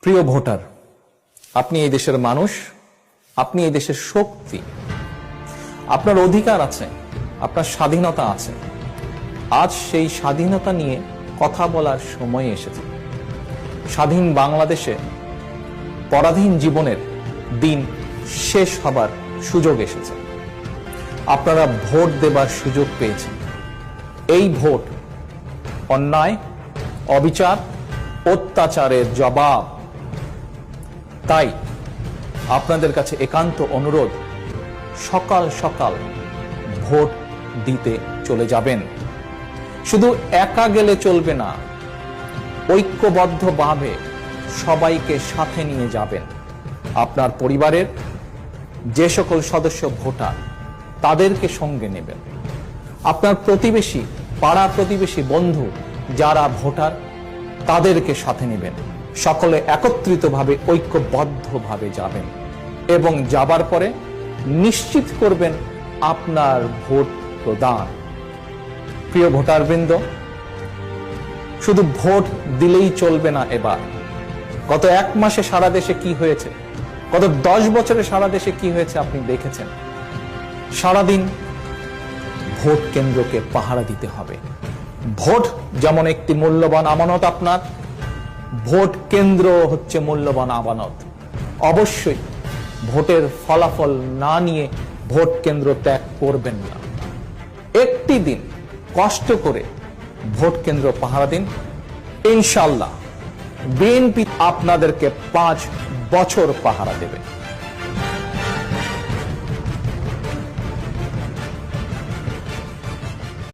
প্রিয় ভোটার, আপনি এই দেশের মানুষ, আপনি এই দেশের শক্তি, আপনার অধিকার আছে, আপনার স্বাধীনতা আছে। আজ সেই স্বাধীনতা নিয়ে কথা বলার সময় এসেছে। স্বাধীন বাংলাদেশে পরাধীন জীবনের দিন শেষ হবার সুযোগ এসেছে। আপনারা ভোট দেবার সুযোগ পেয়েছেন। এই ভোট অন্যায়, অবিচার, অত্যাচারের জবাব। তাই আপনাদের কাছে একান্ত অনুরোধ, সকাল সকাল ভোট দিতে চলে যাবেন। শুধু একা গেলে চলবে না, ঐক্যবদ্ধভাবে সবাইকে সাথে নিয়ে যাবেন। আপনার পরিবারের যে সকল সদস্য ভোটার, তাদেরকে সঙ্গে নেবেন। আপনার প্রতিবেশী, পাড়া প্রতিবেশী, বন্ধু যারা ভোটার, তাদেরকে সাথে নেবেন। সকলে একত্রিতভাবে ঐক্যবদ্ধভাবে যাবেন এবং যাবার পরে নিশ্চিত করবেন আপনার ভোট প্রদান। প্রিয় ভোটারবৃন্দ, শুধু ভোট দিলেই চলবে না। এবার গত এক মাসে সারা দেশে কি হয়েছে, গত 10 বছরে সারা দেশে কি হয়েছে আপনি দেখেছেন। সারাদিন ভোট কেন্দ্রকে পাহারা দিতে হবে। ভোট যেমন একটি মূল্যবান আমানত, আপনার ভোট কেন্দ্র হচ্ছে মূল্যবান আমানত। অবশ্যই ভোটের ফলাফল না নিয়ে ভোট কেন্দ্র ত্যাগ করবেন না। একটি দিন কষ্ট করে ভোট কেন্দ্র পাহারা দিন। ইনশাআল্লাহ বিএনপি আপনাদেরকে 5 বছর পাহারা দেবে।